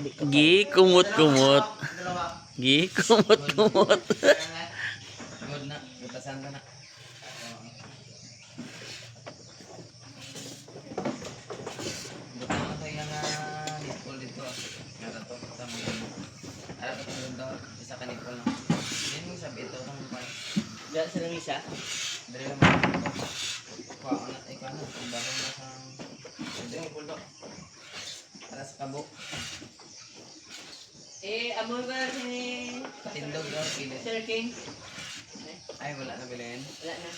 Gi kumot-kumot. Gi kumot-kumot. Good na, butasan ka na. Butang ako yung nipple dito. Nara to, tama yun. Ara to kung daw, isa ka nipple lang. Yan yung sabi ito, kung pa. Diyan sa lang isa. Dari lang mga ito. Kuha ko na, ikaw na, kung bago na sa... Hindi yung pulo. Para sa kabo. Amon ko na si Patindog daw, pilit. Sir King. Ay, wala na bilhin. Wala na.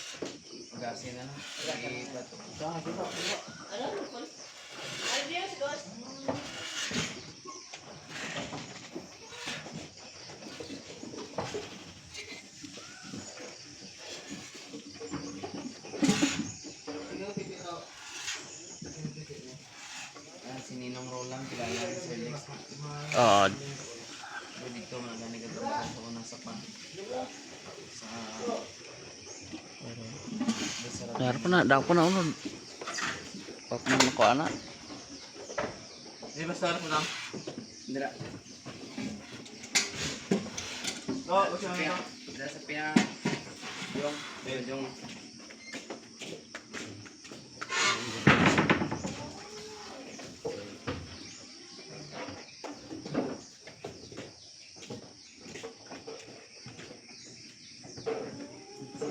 Pag-asin na no. Lagi plato. Ano? Ano diyan si Gos? Si Ninong Roland, kilala ni Sir Lex. Oh, Dito mga gani ka sa unang sapa. Sa daw pa na unod. Pag man ko ana. Di ba start mo lang? Dira. Usa mo ito. Dira sa piya. Yung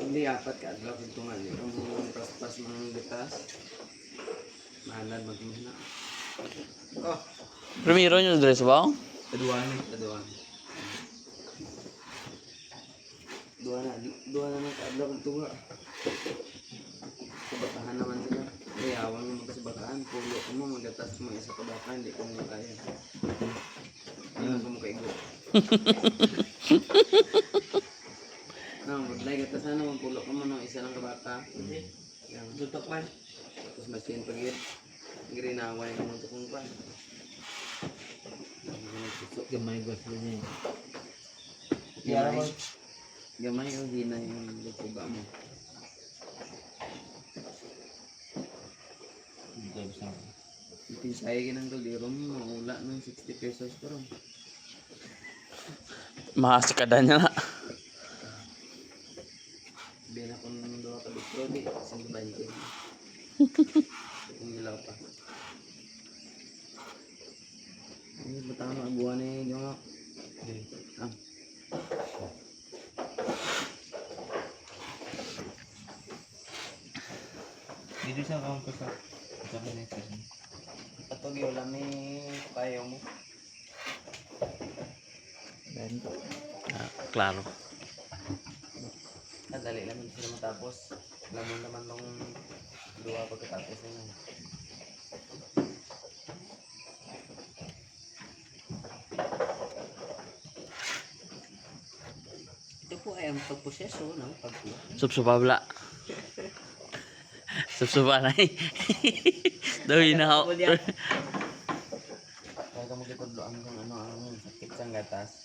hindi apat ka adlaw kuntungan ni ang paspas mga gatas. Mahalad magmuna. Primero nyo dress ba? Kaduan. Dua na ng kadlaw kuntunga. Kabatahan naman sila. Ayawan mo magkasabatahan, pulo ko mo magatas mo isa kabatahan, hindi ko mo kaya. Ayun ko mo kaigo. Maglay gatas na naman pulo ko mo ng isa lang kabata. Yang tutok man. Tapos masin pagit. Grinawa yung mga tukong pa. Gamay gusto niya. Gamay yung hina yung lupuga mo. Ipinsay ginang kaliro mo, maula ng 60 pesos pero. Mahasakada niya na. Bina kung doon ka bitro, di. Isang babae ko. Kung nilaw pa. Ay, batang ano, abuan eh, yung ako. Dito sa kaon ko sa minutes. Patog yung lami kayo mo. Klaro. Dali naman sila matapos. Lamon naman nung dua pagkatapos na yun. Ito po ay ang pagproseso ng pagkuha. Subsubabla. Subsubanay. Daw hinahaw. Kaya ka magkatudloan kung ano ang sakit sa gatas.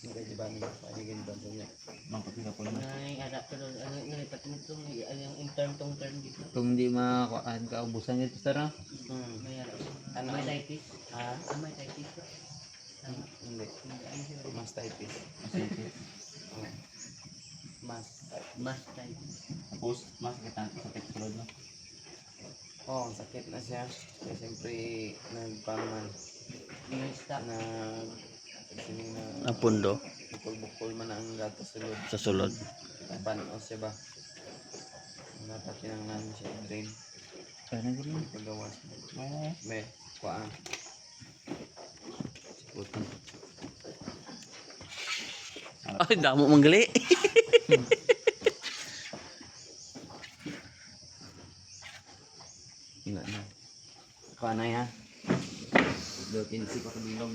Hindi di ba nila paligid ba sa niya? Mangkapila ko naman. Ay, ada pero ano nilipat mo itong yung intern dito. Kung di makakuan ka ubusan nito tara. May Ano? may diabetes. Ha? May diabetes. Hindi. Mas typis. Oo. Mas. Diabetes. Tapos mas kita sa petrol no. Oo, sakit na siya. Kaya siyempre nagpaman. Stop. Ang pundo Bukol-bukol man ang gatas sulod. sa sulod. Panos siya ba? Dapat kinanglan siya i-drain. Kaya na gano'n. Pagawas mo. May, kuhaan. Puti. Ay, damo manggali. Wala na. Kuhaan na yan. Do, kinsi ko kabilog.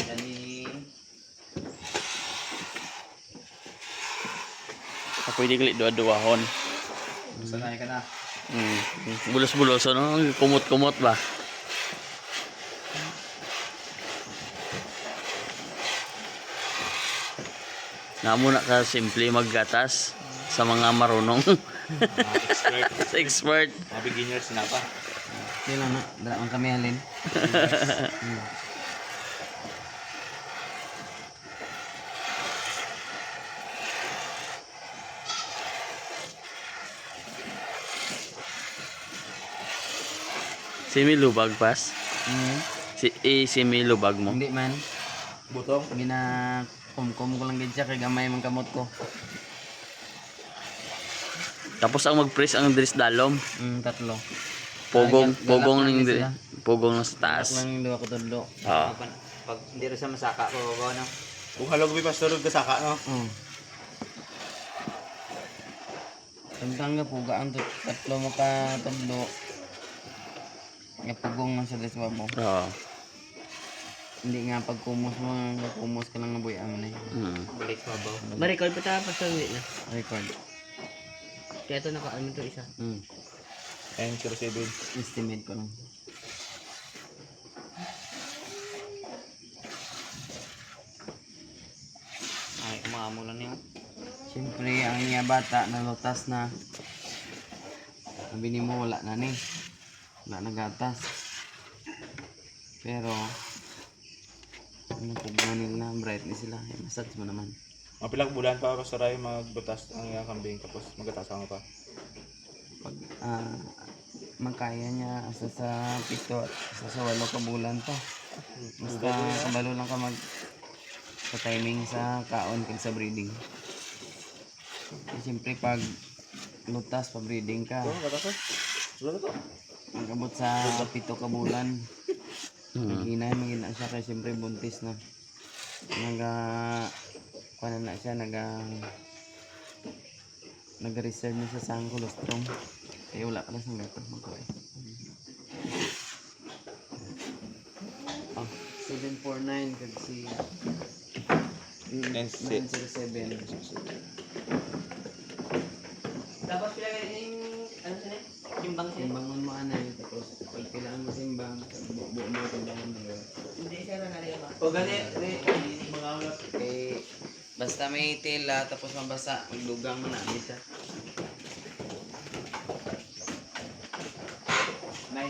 Dali. Pwede gali dua-duahon. Sanay ka na. Bulos-bulos no, kumot-kumot ba. Na muna ka simple maggatas. sa mga marunong. Expert. Sa expert. Mga beginners na pa. Sila na, dala kami halin. Similubag pas. Similubag mo. Hindi man, Butong. kumkum ko lang gid siya kay gamay man kamot ko. Tapos ang mag-press ang dris dalom. Tatlo. Pogong, Galak pogong lang ning sila. pogong na sa Taas taas. lang yung duwa ko tudlo. Oo. Pag hindi rin sa masaka ko ba no. Kung halog may pastor ka saka no. Tentang nga puga ang tatlo mo ka tudlo. Nga pugong man sa deswa mo. Oo. Hindi nga pag kumos mo, kumos ka lang na buhay ang na Balik mabaw. Ma-record pa ta pa sa na. record. Kaya ito naka-ano to isa. 907. Estimate ko lang. Ay, umamo lang niyo. Siyempre, ang niya bata na lutas na. Sabi ni mo, wala na ni. Wala na gatas. Pero, ano po ba nila, brightness sila. Massage mo naman. Mga pilang bulan pa pastor ay magbutas ang iyang kambing tapos magkatasa mo pa. Pag magkaya niya asa sa 7 at asa sa 8 ka bulan pa. Basta kabalo lang ka sa timing sa kaon kag sa breeding. Siyempre pag lutas pa breeding ka, Magkatasa. Sulat to. magabot sa 7 ka bulan. Naghinay magina siya kay siyempre buntis na. Kuan na siya nag-reserve na siya sa colostrum. Kaya wala ka na sa gato magkuhay. 749 kag si 907. Dapat pila yung ano sila? Timbang sila. Timbangon mo anay tapos pag kailangan mo simbang, buo mo timbangan mo. Hindi siya na nalaya ba? O gani mga kay basta may tela tapos mabasa, magdugang mo na siya. 9.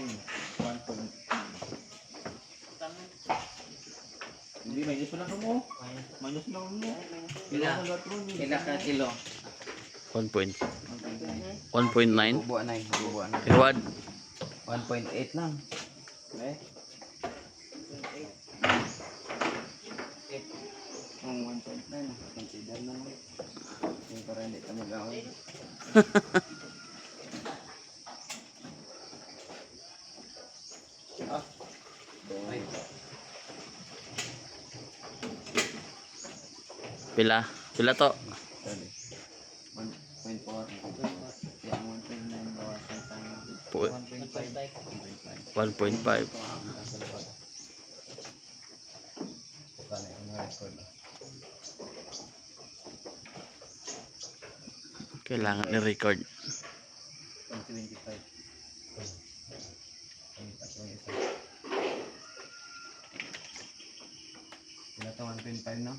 Hindi, minus pa lang mo. Minus lang mo. Pila ka kilo? 1.9. Bubuan na, bubuan na. Irwad. 1.8 lang. Okay? Ang 1.9, consider na mo. Yung para hindi ka mag-away. Ay. Pila. Pila to. 1.4. Yung 1.9 bawasan sa 1.5. 1.5. Kailangan i-record. 175. Sila to 1.5 no?